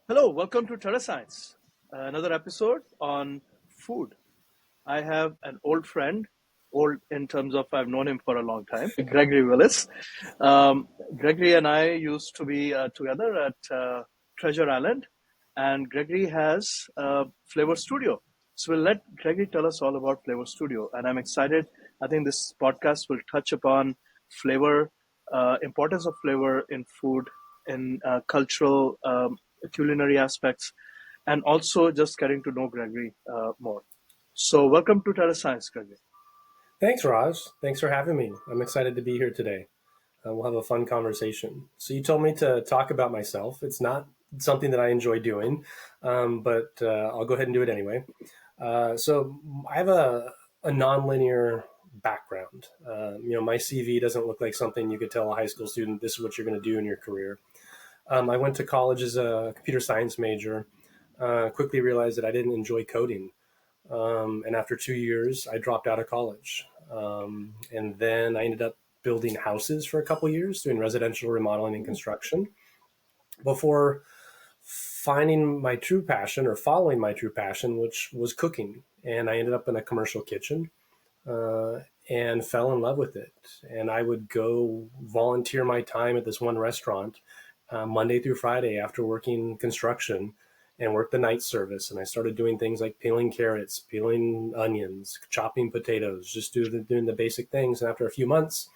Hello, welcome to TerreScience, another episode on food. I have an old friend, old in terms of I've known him for a long time, Gregory Willis. Gregory and I used to be together at Treasure Island, and Gregory has a Flavor Studio. So we'll let Gregory tell us all about Flavor Studio, and I'm excited. I think this podcast will touch upon flavor, importance of flavor in food, in cultural, culinary aspects, and also just getting to know Gregory more. So, welcome to TerreScience, Gregory. Thanks, Raj. Thanks for having me. I'm excited to be here today. We'll have a fun conversation. So, you told me to talk about myself. It's not something that I enjoy doing, but I'll go ahead and do it anyway. So, I have a nonlinear background. My CV doesn't look like something you could tell a high school student, this is what you're going to do in your career. I went to college as a computer science major, quickly realized that I didn't enjoy coding. And after 2 years, I dropped out of college. And then I ended up building houses for a couple years, doing residential remodeling and construction before finding my true passion or following my true passion, which was cooking. And I ended up in a commercial kitchen and fell in love with it. And I would go volunteer my time at this one restaurant Monday through Friday after working construction and worked the night service. And I started doing things like peeling carrots, peeling onions, chopping potatoes, just doing the basic things. And after a few months,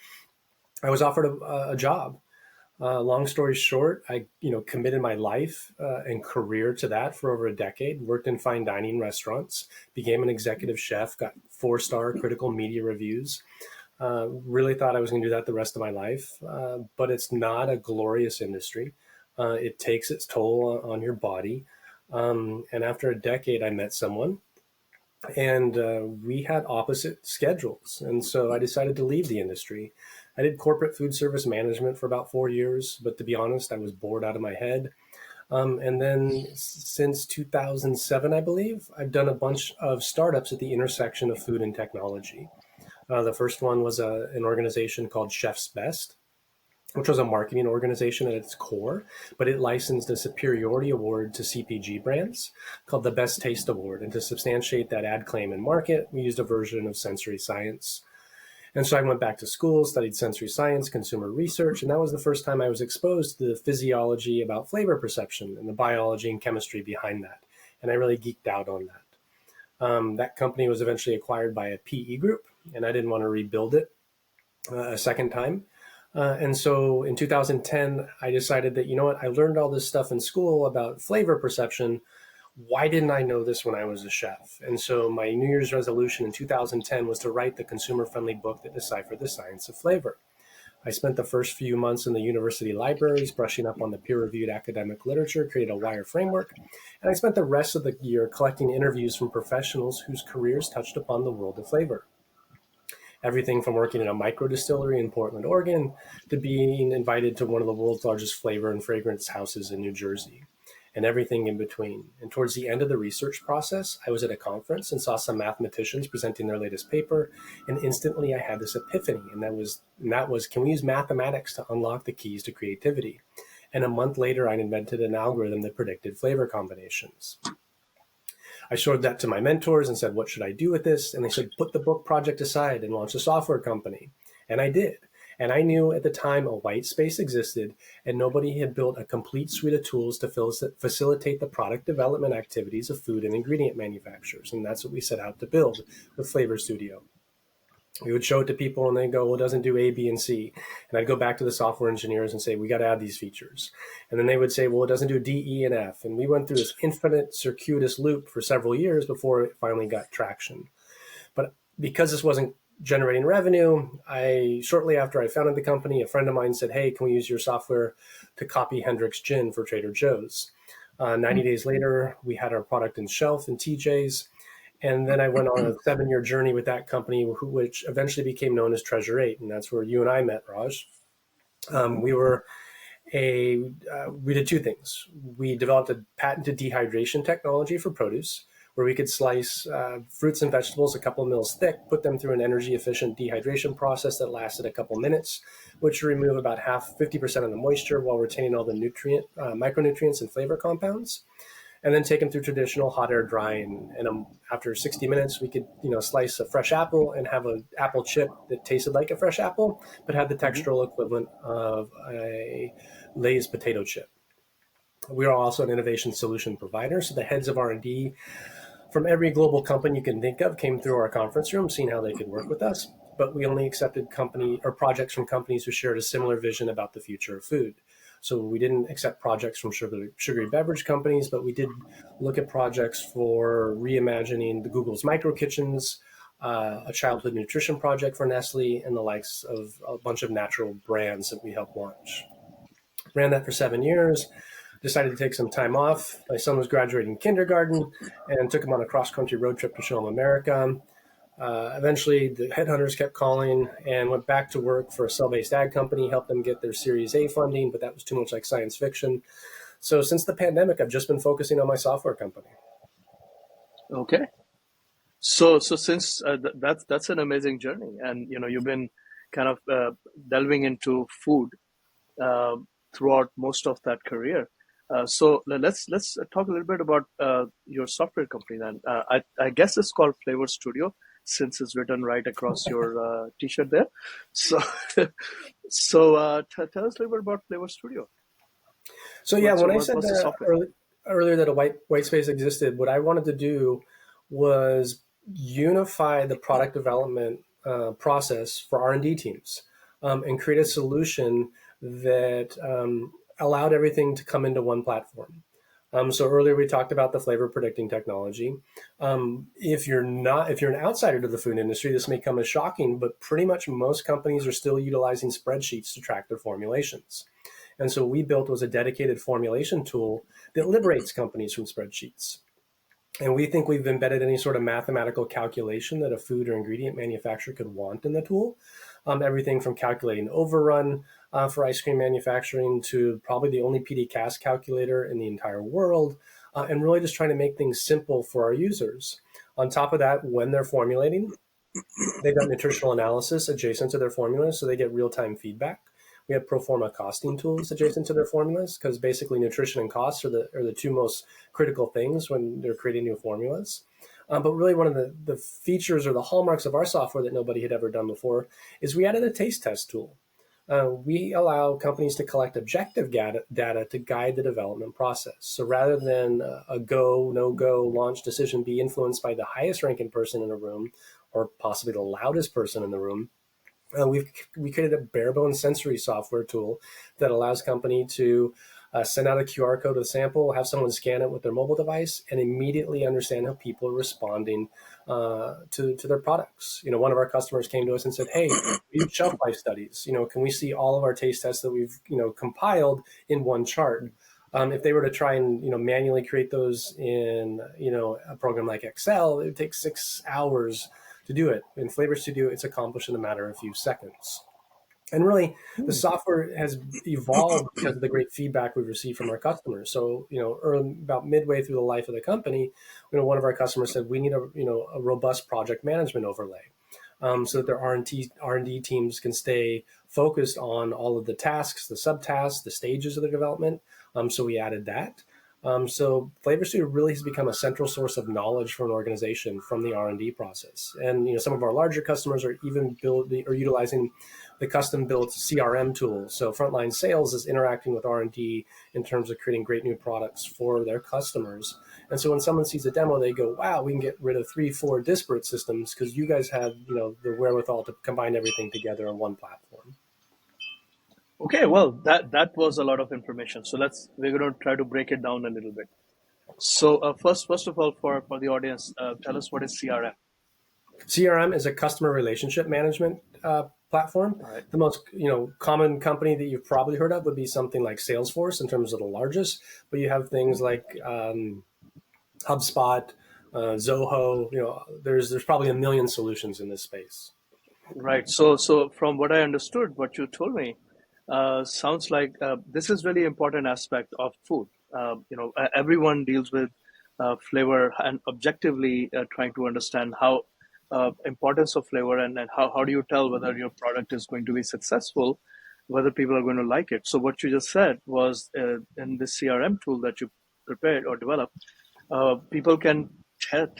I was offered a job. Long story short, I committed my life and career to that for over a decade. Worked in fine dining restaurants, became an executive chef, got 4-star critical media reviews. Really thought I was going to do that the rest of my life, but it's not a glorious industry. It takes its toll on your body. And after a decade, I met someone, and we had opposite schedules. And so I decided to leave the industry. I did corporate food service management for about 4 years, but to be honest, I was bored out of my head. And then since 2007, I believe, I've done a bunch of startups at the intersection of food and technology. The first one was an organization called Chef's Best, which was a marketing organization at its core, but it licensed a superiority award to CPG brands called the Best Taste Award. And to substantiate that ad claim and market, we used a version of sensory science. And so I went back to school, studied sensory science, consumer research, and that was the first time I was exposed to the physiology about flavor perception and the biology and chemistry behind that. And I really geeked out on that. That company was eventually acquired by a PE group, and I didn't want to rebuild it a second time. And so in 2010, I decided that, you know what, I learned all this stuff in school about flavor perception. Why didn't I know this when I was a chef? And so my New Year's resolution in 2010 was to write the consumer-friendly book that deciphered the science of flavor. I spent the first few months in the university libraries brushing up on the peer-reviewed academic literature, created a wire framework, and I spent the rest of the year collecting interviews from professionals whose careers touched upon the world of flavor. Everything from working in a micro distillery in Portland, Oregon, to being invited to one of the world's largest flavor and fragrance houses in New Jersey, and everything in between. And towards the end of the research process, I was at a conference and saw some mathematicians presenting their latest paper, and instantly I had this epiphany, and that was, can we use mathematics to unlock the keys to creativity? And a month later, I invented an algorithm that predicted flavor combinations. I showed that to my mentors and said, what should I do with this? And they said, put the book project aside and launch a software company. And I did. And I knew at the time a white space existed, and nobody had built a complete suite of tools to facilitate the product development activities of food and ingredient manufacturers. And that's what we set out to build with Flavor Studio. We would show it to people and they'd go, well, it doesn't do A, B, and C. And I'd go back to the software engineers and say, we got to add these features. And then they would say, well, it doesn't do D, E, and F. And we went through this infinite circuitous loop for several years before it finally got traction. But because this wasn't generating revenue, shortly after I founded the company, a friend of mine said, hey, can we use your software to copy Hendrick's Gin for Trader Joe's? 90 days later, we had our product in shelf in TJ's. And then I went on a 7-year journey with that company, which eventually became known as Treasure 8. And that's where you and I met, Raj. We were we did two things. We developed a patented dehydration technology for produce, where we could slice fruits and vegetables a couple mils thick, put them through an energy efficient dehydration process that lasted a couple minutes, which would remove about 50% of the moisture while retaining all the micronutrients and flavor compounds, and then take them through traditional hot air drying. And after 60 minutes, we could, slice a fresh apple and have an apple chip that tasted like a fresh apple, but had the Hmm. textural equivalent of a Lay's potato chip. We are also an innovation solution provider, so the heads of R&D from every global company you can think of came through our conference room, seeing how they could work with us. But we only accepted company or projects from companies who shared a similar vision about the future of food. So we didn't accept projects from sugary beverage companies, but we did look at projects for reimagining the Google's micro kitchens, a childhood nutrition project for Nestle, and the likes of a bunch of natural brands that we helped launch. Ran that for 7 years. Decided to take some time off. My son was graduating kindergarten and took him on a cross country road trip to show him America. Eventually, the headhunters kept calling and went back to work for a cell based ag company, helped them get their Series A funding, but that was too much like science fiction. So, since the pandemic, I've just been focusing on my software company. Okay. So since that's an amazing journey, and you've been kind of delving into food uh, throughout most of that career. So let's talk a little bit about your software company then. I guess it's called Flavor Studio since it's written right across your t-shirt there. So tell us a little bit about Flavor Studio. So, yeah, when I said What's the software? earlier that a white space existed, what I wanted to do was unify the product development process for R&D teams, and create a solution that allowed everything to come into one platform. So earlier we talked about the flavor predicting technology. If you're an outsider to the food industry, this may come as shocking, but pretty much most companies are still utilizing spreadsheets to track their formulations. And so what we built was a dedicated formulation tool that liberates companies from spreadsheets. And we think we've embedded any sort of mathematical calculation that a food or ingredient manufacturer could want in the tool. Everything from calculating overrun for ice cream manufacturing to probably the only PDCAS calculator in the entire world, and really just trying to make things simple for our users. On top of that, when they're formulating, they've got nutritional analysis adjacent to their formulas, so they get real-time feedback. We have pro forma costing tools adjacent to their formulas because basically nutrition and costs are the two most critical things when they're creating new formulas. But really, one of the features or the hallmarks of our software that nobody had ever done before is we added a taste test tool. We allow companies to collect objective data to guide the development process. So rather than a go, no go launch decision be influenced by the highest ranking person in a room or possibly the loudest person in the room, we created a bare bones sensory software tool that allows company to send out a QR code of the sample, have someone scan it with their mobile device, and immediately understand how people are responding to their products. One of our customers came to us and said, "Hey, we do shelf life studies. Can we see all of our taste tests that we've compiled in one chart?" If they were to try and manually create those in a program like Excel, it would take 6 hours to do it. In Flavor Studio, it's accomplished in a matter of a few seconds. And really, the Hmm. software has evolved because of the great feedback we've received from our customers. So, about midway through the life of the company, one of our customers said we need a robust project management overlay, so that their R&D teams can stay focused on all of the tasks, the subtasks, the stages of the development. So we added that. So Flavor Studio really has become a central source of knowledge for an organization from the R&D process. And some of our larger customers are even building or utilizing the custom-built CRM tools. So frontline sales is interacting with R&D in terms of creating great new products for their customers. And so when someone sees a demo, they go, "Wow, we can get rid of 3, 4 disparate systems because you guys have the wherewithal to combine everything together on one platform." Okay, well that was a lot of information. So we're going to try to break it down a little bit. So first of all, for the audience, tell us what is CRM. CRM is a customer relationship management platform. All right. The most common company that you've probably heard of would be something like Salesforce in terms of the largest, but you have things like HubSpot, Zoho. There's probably a million solutions in this space. Right. So from what I understood, what you told me, sounds like this is really important aspect of food. Everyone deals with flavor and objectively trying to understand how importance of flavor and how do you tell whether your product is going to be successful, whether people are going to like it. So what you just said was in this CRM tool that you prepared or developed, people can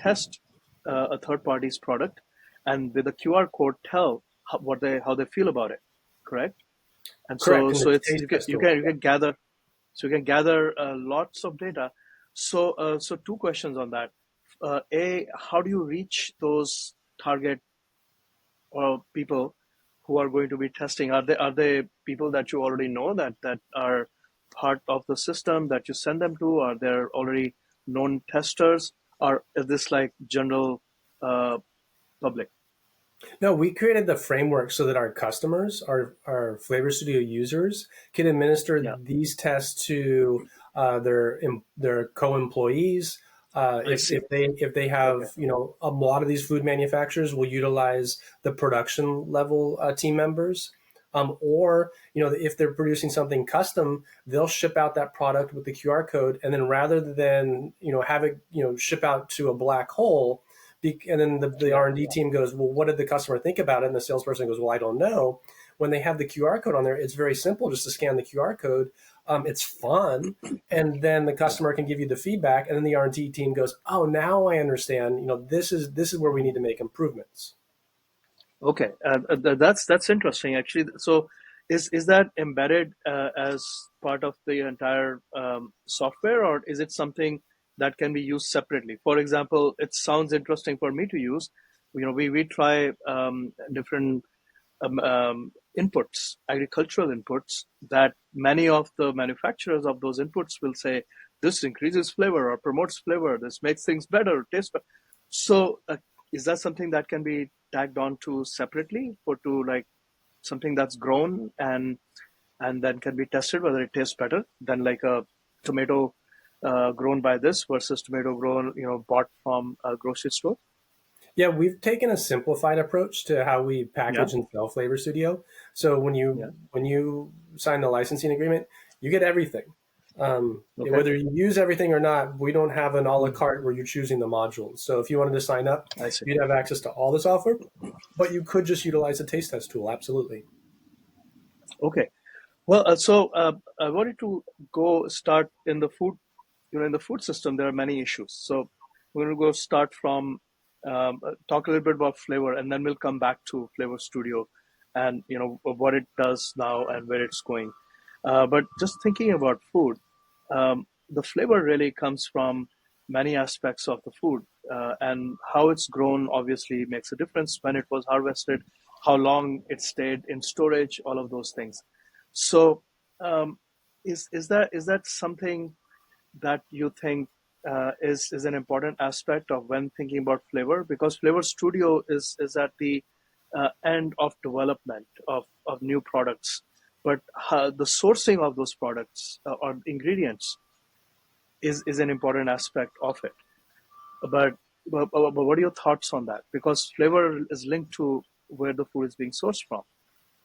test a third party's product and with a QR code tell how they feel about it. Correct? And Correct. And so it's it's taste test tool. you can gather lots of data. So so two questions on that. A, how do you reach those target people who are going to be testing? Are they people that you already know that are part of the system that you send them to? Are there already known testers, or is this like general uh, public? No, we created the framework so that our customers, our Flavor Studio users, can administer Yeah, these tests to their co-employees. I see. If they have, Okay. a lot of these food manufacturers will utilize the production level team members. Or if they're producing something custom, they'll ship out that product with the QR code, and then rather than have it ship out to a black hole, and then the Yeah. R&D team goes, well, what did the customer think about it? And the salesperson goes, well, I don't know. When they have the QR code on there, it's very simple just to scan the QR code. It's fun. And then the Yeah. customer can give you the feedback. And then the R&D team goes, oh, now I understand, this is where we need to make improvements. Okay, that's interesting actually. So, is that embedded as part of the entire software, or is it something that can be used separately? For example, it sounds interesting for me to use. We try different inputs, agricultural inputs, that many of the manufacturers of those inputs will say this increases flavor or promotes flavor. This makes things better, taste better. So, is that something that can be tagged on to separately for to like something that's grown and then can be tested whether it tastes better than like a tomato grown by this versus tomato grown bought from a grocery store? Yeah, we've taken a simplified approach to how we Yeah, package and sell Flavor Studio. So yeah. when you sign the licensing agreement, you get everything. Okay, Whether you use everything or not, we don't have an a la mm, carte where you're choosing the modules. So if you wanted to sign up, I see. you'd have access to all the software, but you could just utilize the taste test tool. Absolutely. Okay. Well, I wanted to go start in the food. In the food system, there are many issues. So we're going to go start from talk a little bit about flavor, and then we'll come back to Flavor Studio, and what it does now and where it's going. But just thinking about food, the flavor really comes from many aspects of the food, and how it's grown obviously makes a difference. When it was harvested, how long it stayed in storage, all of those things. So, is that something that you think is an important aspect of when thinking about flavor? Because Flavor Studio is at the end of development of new products, but the sourcing of those products or ingredients is an important aspect of it. But, but what are your thoughts on that? Because flavor is linked to where the food is being sourced from,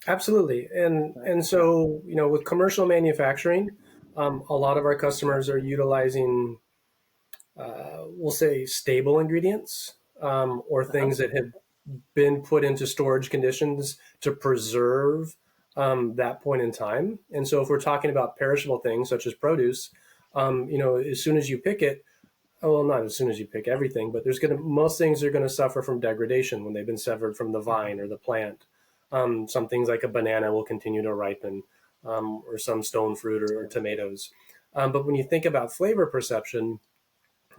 Absolutely. And right? and Yeah, so, with commercial manufacturing, a lot of our customers are utilizing, we'll say, stable ingredients, or uh-huh. things that have been put into storage conditions to preserve that point in time. And so, if we're talking about perishable things such as produce, as soon as you pick it, well, not as soon as you pick everything, but most things are going to suffer from degradation when they've been severed from the vine or the plant. Some things like a banana will continue to ripen, or some stone fruit or tomatoes. But when you think about flavor perception,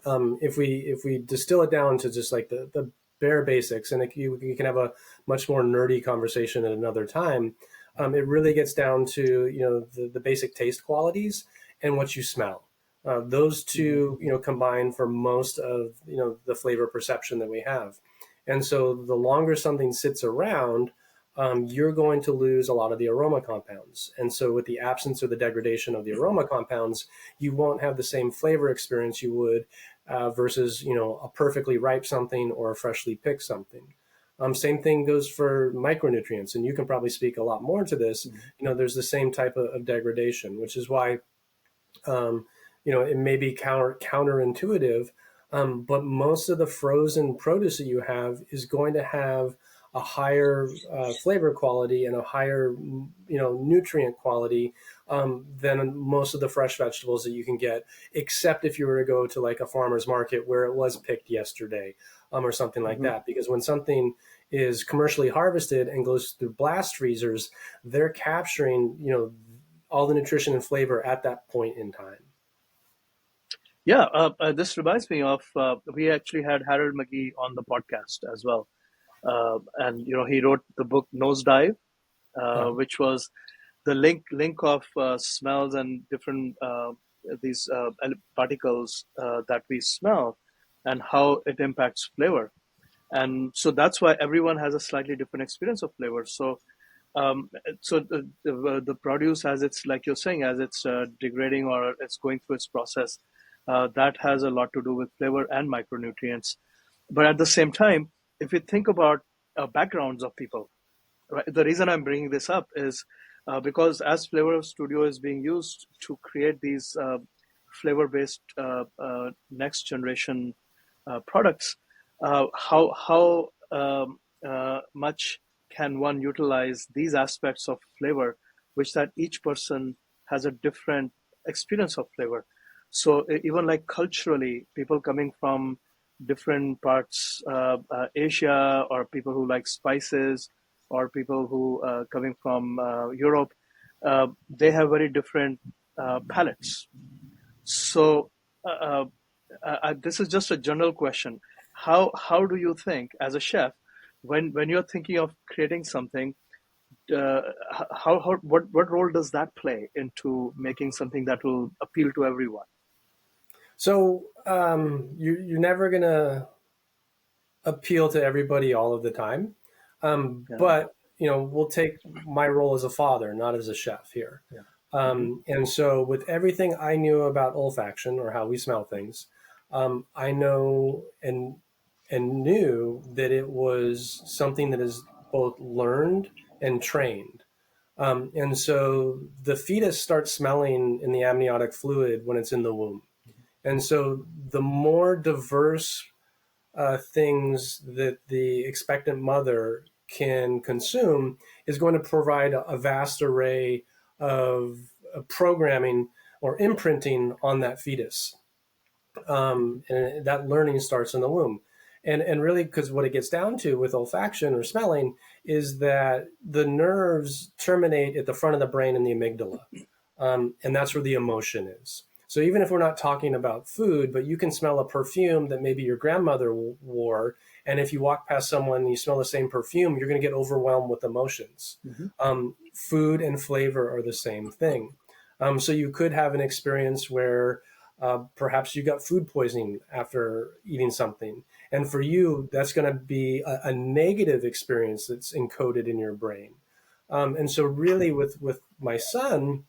if we distill it down to just like the bare basics, and you can have a much more nerdy conversation at another time. It really gets down to the basic taste qualities and what you smell. Those Hmm. two combine for most of the flavor perception that we have. And so the longer something sits around, you're going to lose a lot of the aroma compounds. And so with the absence or the degradation of the aroma compounds, you won't have the same flavor experience you would versus a perfectly ripe something or a freshly picked something. Same thing goes for micronutrients, and you can probably speak a lot more to this. There's the same type of degradation, which is why it may be counterintuitive, But most of the frozen produce that you have is going to have a higher flavor quality and a higher, nutrient quality than most of the fresh vegetables that you can get, except if you were to go to like a farmer's market where it was picked yesterday, or something like Hmm. that. Because when something is commercially harvested and goes through blast freezers, they're capturing, all the nutrition and flavor at that point in time. Yeah, this reminds me of we actually had Harold McGee on the podcast as well, and he wrote the book Nosedive, which was the link of smells and different these particles that we smell and how it impacts flavor. And so that's why everyone has a slightly different experience of flavor. Um, so the produce, as it's like you're saying, as it's degrading or it's going through its process, that has a lot to do with flavor and micronutrients. But at the same time, if you think about backgrounds of people, right, the reason I'm bringing this up is because as Flavor Studio is being used to create these flavor-based next generation products, how much can one utilize these aspects of flavor, which that each person has a different experience of flavor. So even like culturally, people coming from different parts, Asia, or people who like spices, or people who coming from Europe, they have very different palates. So uh, this is just a general question. How do you think as a chef, when you're thinking of creating something, uh, how what role does that play into making something that will appeal to everyone? So you're never gonna appeal to everybody all of the time, Yeah, but we'll take my role as a father, not as a chef here. yeah. Hmm. And so, with everything I knew about olfaction or how we smell things, I know and knew that it was something that is both learned and trained. And so, the fetus starts smelling in the amniotic fluid when it's in the womb. And so, the more diverse things that the expectant mother can consume is going to provide a vast array of programming or imprinting on that fetus. And that learning starts in the womb. And really, because what it gets down to with olfaction or smelling is that the nerves terminate at the front of the brain in the amygdala. And that's where the emotion is. So even if we're not talking about food, but you can smell a perfume that maybe your grandmother wore, and if you walk past someone and you smell the same perfume, you're going to get overwhelmed with emotions. Hmm. Food and flavor are the same thing. So you could have an experience where perhaps you got food poisoning after eating something, and for you, that's going to be a negative experience that's encoded in your brain. And so, really, with my son,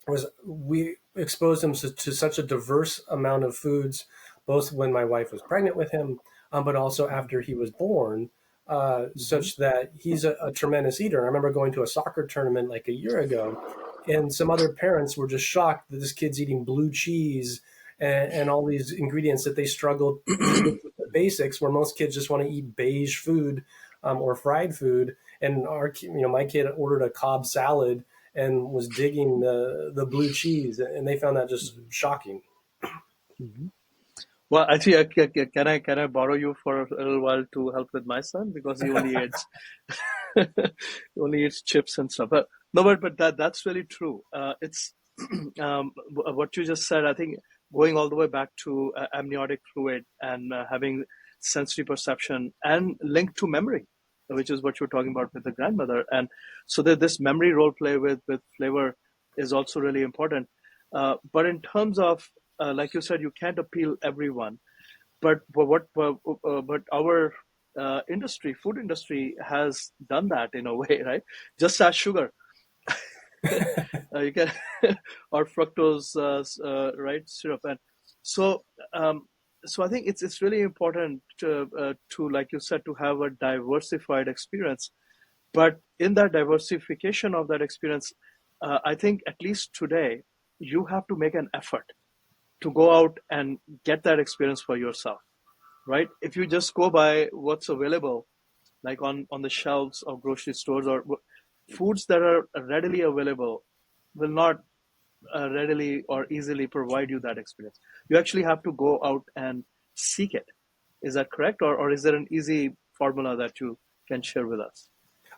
was we exposed him to such a diverse amount of foods, both when my wife was pregnant with him, but also after he was born, Hmm. such that he's a tremendous eater. I remember going to a soccer tournament like a year ago, and some other parents were just shocked that this kid's eating blue cheese and all these ingredients that they struggled just with the basics, where most kids just want to eat beige food or fried food. And my kid ordered a Cobb salad and was digging the blue cheese, and they found that just shocking. Hmm. Well, actually, can I borrow you for a little while to help with my son because he only eats he only eats chips and stuff. But no, but that's really true. It's what you just said. I think going all the way back to amniotic fluid and having sensory perception and linked to memory, which is what you're talking about with the grandmother. And so that this memory role play with flavor is also really important. But in terms of like you said, you can't appeal everyone. But our food industry, has done that in a way, right? Just as sugar, you can or fructose, right, syrup, and so um, so I think it's really important to like you said to have a diversified experience. But in that diversification of that experience, I think at least today you have to make an effort to go out and get that experience for yourself. right? If you just go by what's available, like on the shelves of grocery stores, or foods that are readily available will not readily or easily provide you that experience. You actually have to go out and seek it. Is that correct? Or is there an easy formula that you can share with us?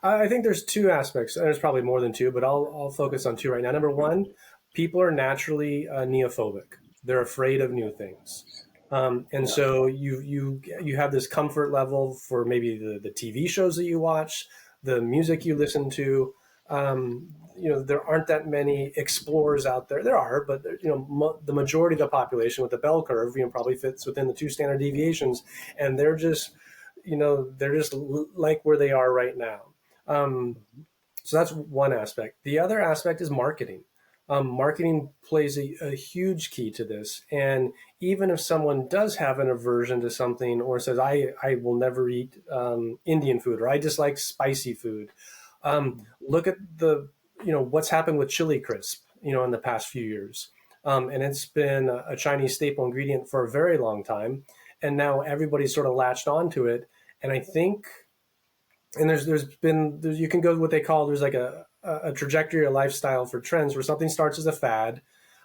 I think there's two aspects. There's probably more than two, but I'll focus on two right now. Number one, people are naturally neophobic. They're afraid of new things, and Yeah. so you have this comfort level for maybe the TV shows that you watch, the music you listen to. There aren't that many explorers out there. There are, but the majority of the population with the bell curve, probably fits within the two standard deviations, and they're just like where they are right now. Um, so that's one aspect. The other aspect is marketing. Marketing plays a huge key to this. And even if someone does have an aversion to something or says, I will never eat Indian food, or I dislike spicy food, look at what's happened with chili crisp, in the past few years. And it's been a Chinese staple ingredient for a very long time. And now everybody's sort of latched onto it. And I think and you can go what they call, there's like a trajectory or lifestyle for trends where something starts as a fad,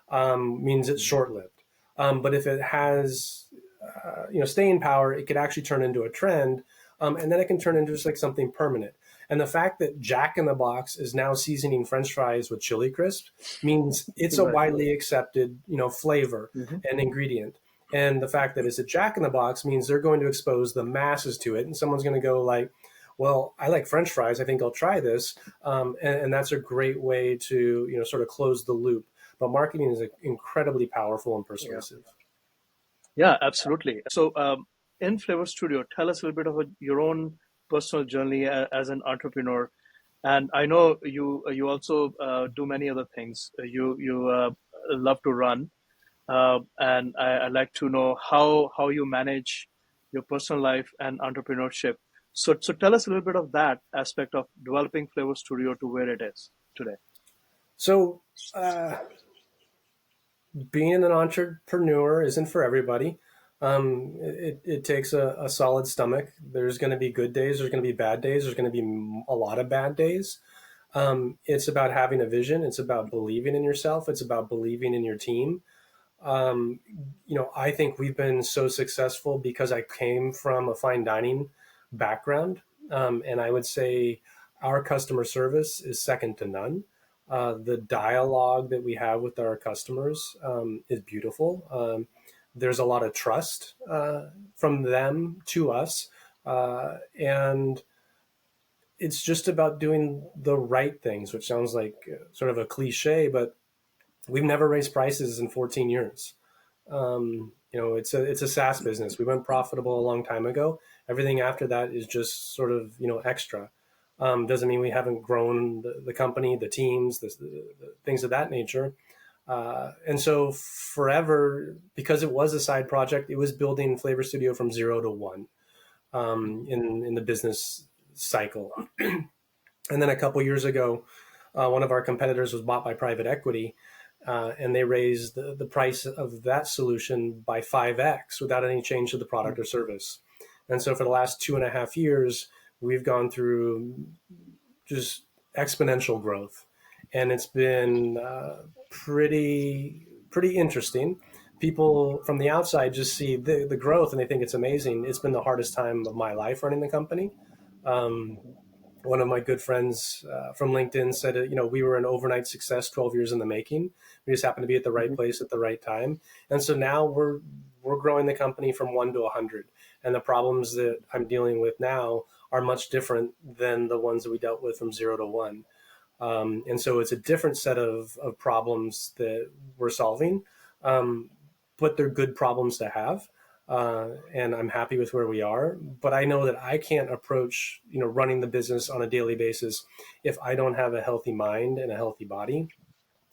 means it's short lived, but if it has staying power, it could actually turn into a trend, and then it can turn into just like something permanent. And the fact that Jack in the Box is now seasoning French fries with chili crisp means it's a Right. widely accepted flavor Hmm. and ingredient. And the fact that it's a Jack in the Box means they're going to expose the masses to it, and someone's going to go like, well, I like French fries, I think I'll try this. And that's a great way to sort of close the loop. But marketing is incredibly powerful and Yeah. persuasive. Yeah, absolutely. So, in Flavor Studio, tell us a little bit about your own personal journey as an entrepreneur. And I know you also do many other things. You love to run, and I'd like to know how you manage your personal life and entrepreneurship. So tell us a little bit of that aspect of developing Flavor Studio to where it is today. So being an entrepreneur isn't for everybody. It takes a solid stomach. There's going to be good days. There's going to be bad days. There's going to be a lot of bad days. It's about having a vision. It's about believing in yourself. It's about believing in your team. Um, I think we've been so successful because I came from a fine dining background. And I would say our customer service is second to none. The dialogue that we have with our customers is beautiful. There's a lot of trust from them to us. And it's just about doing the right things, which sounds like sort of a cliche, but we've never raised prices in 14 years. It's a SaaS business. We went profitable a long time ago. Everything after that is just sort of extra. Doesn't mean we haven't grown the company, the teams, the things of that nature. And so forever, because it was a side project, it was building Flavor Studio from 0 to 1 in the business cycle. And then a couple years ago, one of our competitors was bought by private equity, and they raised the price of that solution by 5x without any change to the product or service. And so for the last 2.5 years, we've gone through just exponential growth, and it's been pretty interesting. People from the outside just see the growth and they think it's amazing. It's been the hardest time of my life running the company. Um, One of my good friends from LinkedIn said, we were an overnight success, 12 years in the making. We just happened to be at the right Mhm. place at the right time. And so now we're growing the company from 1 to 100. And the problems that I'm dealing with now are much different than the ones that we dealt with from 0 to 1. And so it's a different set of problems that we're solving, um, but they're good problems to have. And I'm happy with where we are. But I know that I can't approach, running the business on a daily basis if I don't have a healthy mind and a healthy body.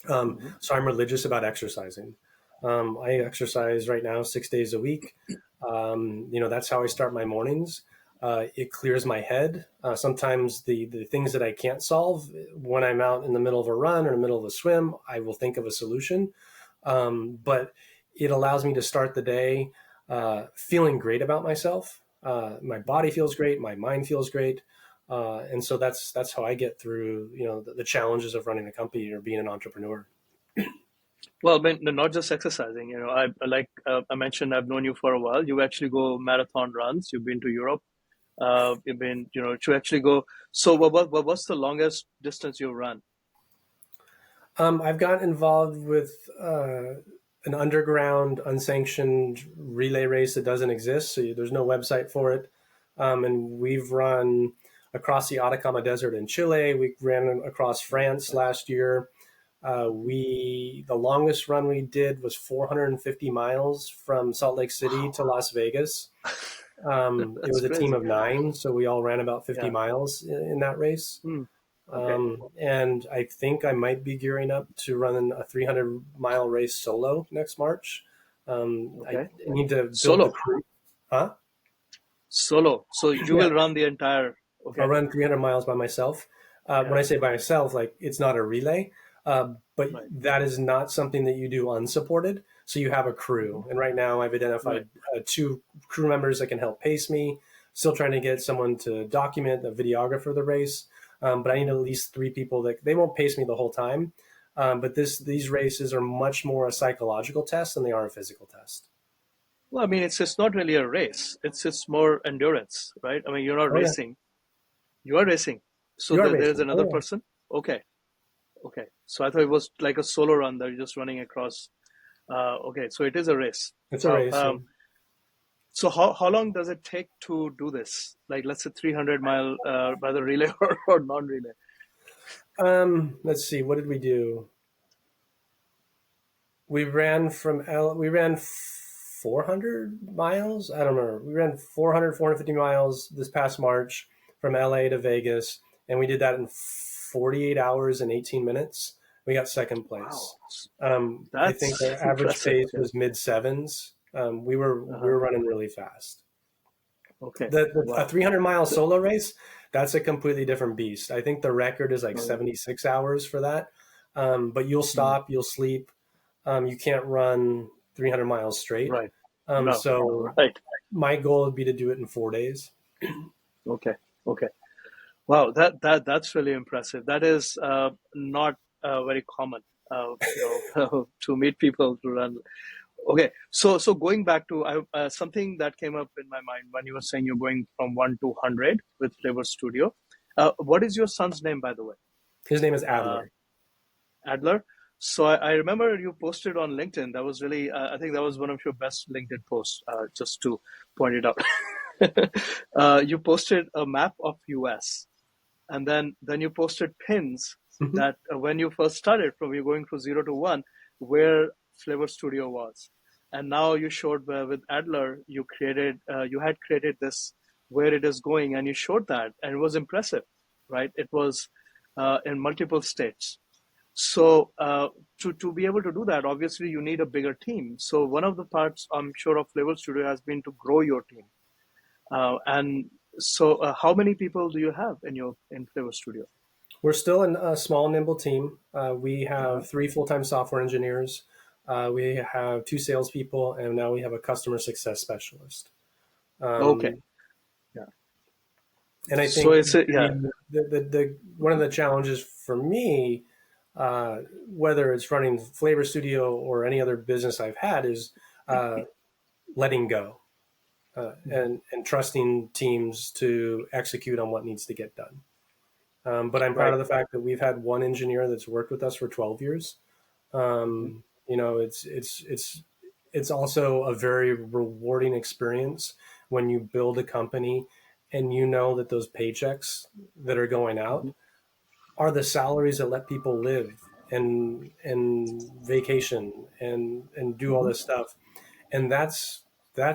Mhm. So I'm religious about exercising. I exercise right now 6 days a week. That's how I start my mornings. It clears my head. Sometimes the things that I can't solve, when I'm out in the middle of a run or in the middle of a swim, I will think of a solution. But it allows me to start the day feeling great about myself. My body feels great, my mind feels great, and so that's how I get through the challenges of running a company or being an entrepreneur. Well, I mean, not just exercising. I mentioned, I've known you for a while. You actually go marathon runs. You've been to Europe. You've been, to actually go. So, what's the longest distance you've run? I've gotten involved with an underground, unsanctioned relay race that doesn't exist. So there's no website for it. And we've run across the Atacama Desert in Chile. We ran across France last year. The longest run we did was 450 miles from Salt Lake City to Las Vegas. It That's was a team crazy. of 9, so we all ran about 50 Yeah. miles in that race. Hmm. Okay. And I think I might be gearing up to run a 300-mile race solo next March. I Okay. need to build the Solo. crew. Huh? Solo. So you Yeah, will run the entire. I'll Okay. run 300 miles by myself. When Yeah. I say by myself, like it's not a relay, but Right. that is not something that you do unsupported. So you have a Hmm. crew. And right now I've Right. identified 2 crew members that can help pace me. Still trying to get someone to document a videographer of the race. But I need at least 3 people that they won't pace me the whole time. But these races are much more a psychological test than they are a physical test. Well, I mean, it's not really a race. It's more endurance, right? I mean, you're not Oh yeah, racing. You are racing. So you are there's racing. Oh another yeah, person. Okay. Okay. So I thought it was like a solo run that you're just running across. Okay. So it is a race. it's a Wow. race. Yeah. So how long does it take to do this? Like, let's say 300-mile, whether relay or non-relay. Let's see. What did we do? We ran 400 miles. I don't remember. We ran 400, 450 miles this past March from LA to Vegas, and we did that in 48 hours and 18 minutes. We got second Wow. place. I think That's our average impressive. pace Yeah. was mid sevens. We were Uh-huh. running really fast. Okay. A Wow. 300-mile solo race, that's a completely different beast. I think the record is like Oh, yeah. 76 hours for that. But you'll Hmm. stop, you'll sleep. You can't run 300 miles straight. Right. No. So Right. my goal would be to do it in 4 days. Okay. Okay. Wow. That's really impressive. That is not very common. To meet people to run. Okay, so going back to something that came up in my mind when you were saying you're going from 1 to 100 with Flavor Studio. What is your son's name, by the way? His name is Uh, Adler. Adler. So I remember you posted on LinkedIn. That was really, I think that was one of your best LinkedIn posts. Just to point it out, you posted a map of US, and then you posted pins Mhm. that when you first started, from you going from 0 to 1, where Flavor Studio was, and now you showed with Adler, you had created this where it is going, and you showed that, and it was impressive, right? It was in multiple states. So to be able to do that, obviously you need a bigger team. So one of the parts, I'm sure, of Flavor Studio has been to grow your team. And so, how many people do you have in Flavor Studio? We're still a small, nimble team. We Uh-huh. have 3 full-time software engineers. We have 2 salespeople, and now we have a customer success specialist. Okay. Um, Yeah. and I So think it's yeah. the one of the challenges for me, whether it's running Flavor Studio or any other business I've had, is uh, letting go Mhm. and trusting teams to execute on what needs to get done. But I'm proud Right. of the fact that we've had one engineer that's worked with us for 12 years. Hmm. It's also a very rewarding experience when you build a company and you know that those paychecks that are going out Hmm. are the salaries that let people live and vacation and do all Hmm. this stuff. And that's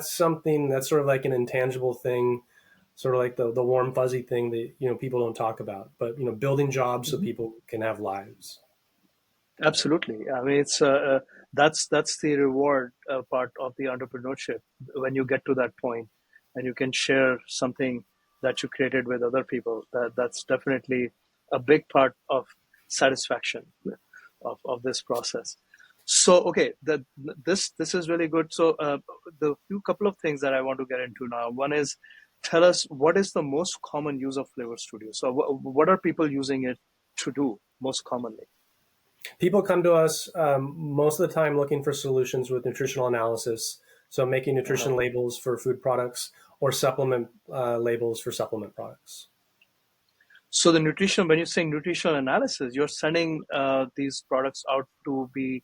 something that's sort of like an intangible thing, sort of like the warm fuzzy thing that people don't talk about. But building jobs so Hmm. people can have lives. Absolutely. I mean, it's that's the reward part of the entrepreneurship when you get to that point and you can share something that you created with other people. That's definitely a big part of satisfaction of this process. So okay, this is really good. So the few couple of things that I want to get into now. One is, tell us what is the most common use of Flavor Studio. So what are people using it to do most commonly? People come to us most of the time looking for solutions with nutritional analysis. So making Uh-huh. nutrition labels for food products or supplement labels for supplement products. So the nutrition, when you're saying nutritional analysis, you're sending these products out to be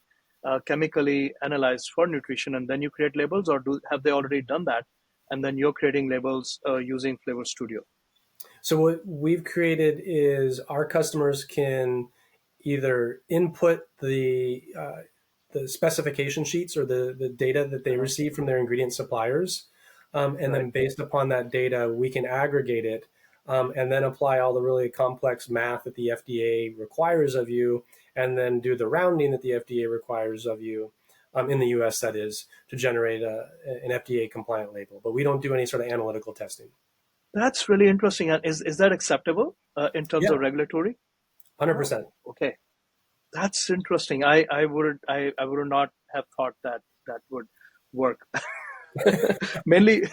chemically analyzed for nutrition, and then you create labels, or have they already done that, and then you're creating labels using Flavor Studio? So what we've created is our customers can either input the specification sheets or the data that they Uh-huh. receive from their ingredient suppliers, and Right. then based upon that data, we can aggregate it and then apply all the really complex math that the FDA requires of you, and then do the rounding that the FDA requires of you. In the US, that is, to generate an FDA compliant label. But we don't do any sort of analytical testing. That's really interesting. And is that acceptable in terms of Yeah, regulatory? Oh, 100%. okay. That's interesting. I would not have thought that that would work. Mainly,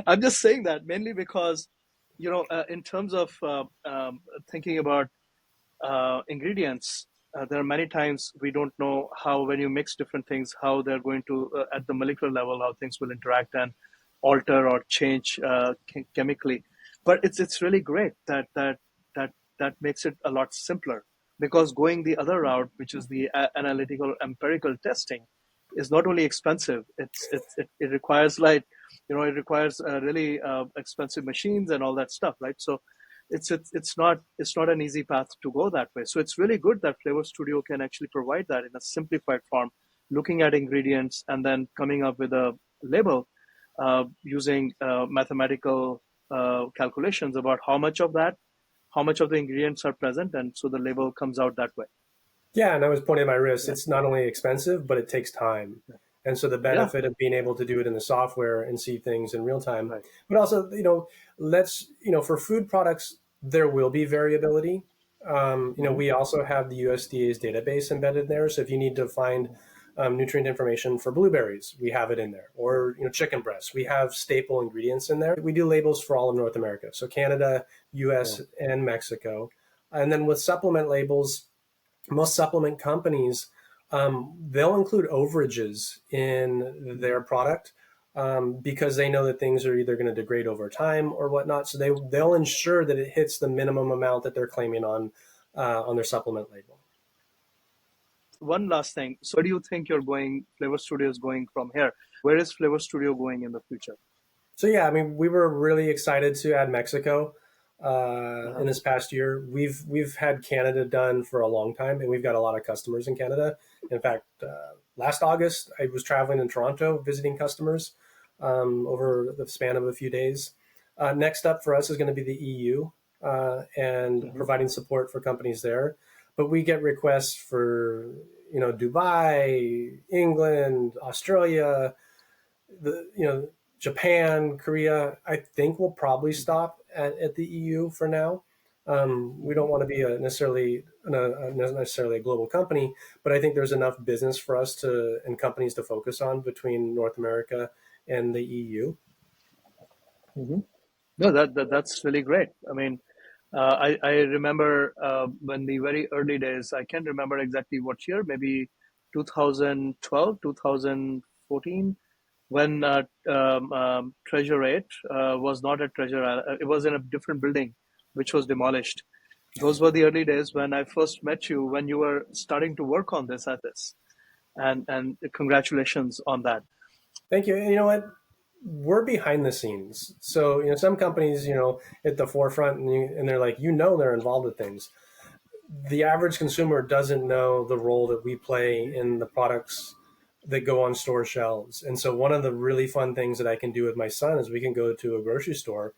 I'm just saying that mainly because, in terms of thinking about ingredients, there are many times we don't know how, when you mix different things, how they're going to, at the molecular level, how things will interact and alter or change chemically. But it's really great that makes it a lot simpler, because going the other route, which is the analytical empirical testing, is not only expensive. It requires, like, it requires really expensive machines and all that stuff, right? So it's not an easy path to go that way. So it's really good that Flavor Studio can actually provide that in a simplified form, looking at ingredients and then coming up with a label using mathematical calculations about how much of the ingredients are present, and so the label comes out that way. Yeah, and I was pointing my wrist. Yeah, It's not only expensive, but it takes time. And so the yeah, benefit of being able to do it in the software and see things in real time, right. but also, for food products, there will be variability. Hmm. We also have the USDA's database embedded there. So if you need to find nutrient information for blueberries, we have it in there. Or, chicken breasts, we have staple ingredients in there. We do labels for all of North America. So Canada, Yeah. US, and Mexico. And then with supplement labels, most supplement companies, they'll include overages in their Hmm. product because they know that things are either going to degrade over time or whatnot. So they'll ensure that it hits the minimum amount that they're claiming on their supplement label. One last thing. So where do you think Flavor Studio is going from here? Where is Flavor Studio going in the future? So yeah, I mean, we were really excited to add Mexico in Uh-huh. this past year. We've had Canada done for a long time, and we've got a lot of customers in Canada. In fact, last August I was traveling in Toronto visiting customers over the span of a few days. Next up for us is going to be the EU and Hmm. providing support for companies there. But we get requests for Dubai, England, Australia, the Japan, Korea. I think we'll probably stop at the EU for now. We Hmm. don't want to be necessarily a global company, but I think there's enough business for us to and companies to focus on between North America and the EU. Hmm. No, that's really great. I mean, I remember when the very early days. I can't remember exactly what year. Maybe 2012, 2014, when Treasure 8 was not at Treasure Island. It was in a different building, which was demolished. Those were the early days when I first met you, when you were starting to work on this, and congratulations on that. Thank you. And you know what? We're behind the scenes. So, some companies, at the forefront and they're like, they're involved with things. The average consumer doesn't know the role that we play in the products that go on store shelves. And so one of the really fun things that I can do with my son is we can go to a grocery store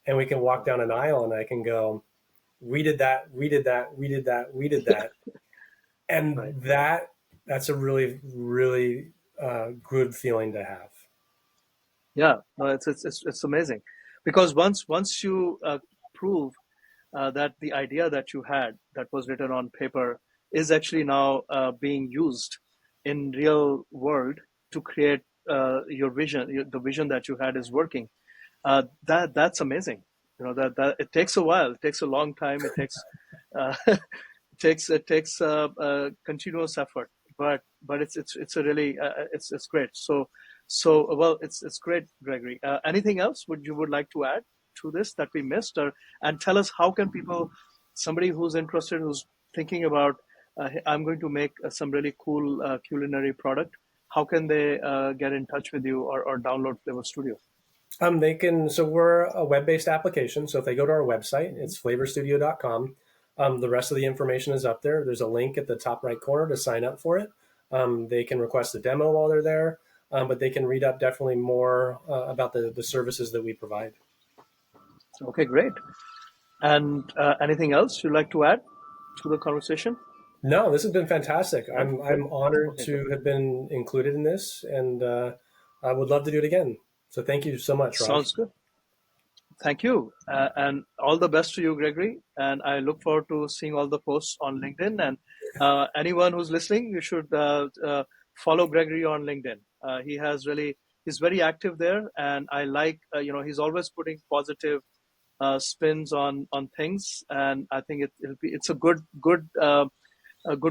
and we can walk down an aisle and I can go, we did that, we did that, we did that, we did Yeah, that. right. And that's a really, really good feeling to have. Yeah, no, it's amazing, because once you prove that the idea that you had that was written on paper is actually now being used in real world to create your vision. The vision that you had is working. That's amazing. That it takes a while. It takes a long time. It takes continuous effort, but it's a really it's great. So well, it's great, Gregory. Anything else would like to add to this that we missed, and tell us how can people, somebody who's interested, who's thinking about I'm going to make some really cool culinary product, how can they get in touch with you or download Flavor Studio? They can, so we're a web-based application. So if they go to our website, it's flavorstudio.com. The rest of the information is up there. There's a link at the top right corner to sign up for it. They can request a demo while they're there, but they can read up definitely more about the services that we provide. Okay, great. And anything else you'd like to add to the conversation? No, this has been fantastic. No? Great. I'm honored Okay, to have been included in this, and I would love to do it again. So thank you so much, Raj. sounds good. Thank you. And all the best to you, Gregory. And I look forward to seeing all the posts on LinkedIn. And anyone who's listening, you should follow Gregory on LinkedIn. He's very active there. And I like, he's always putting positive spins on things. And I think it's a good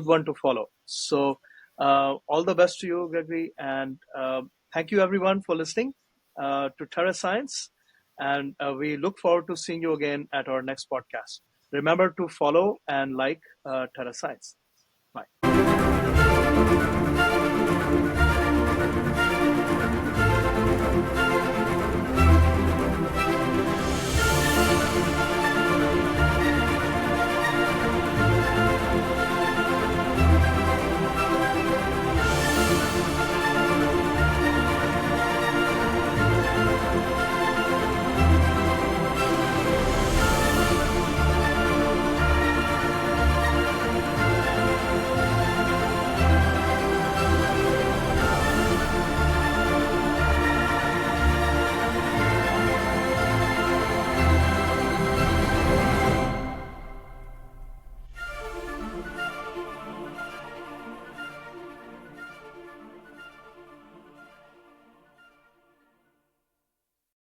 one to follow. So all the best to you, Gregory. And thank you, everyone, for listening to TerreScience. And we look forward to seeing you again at our next podcast. Remember to follow and like TerreScience. Bye.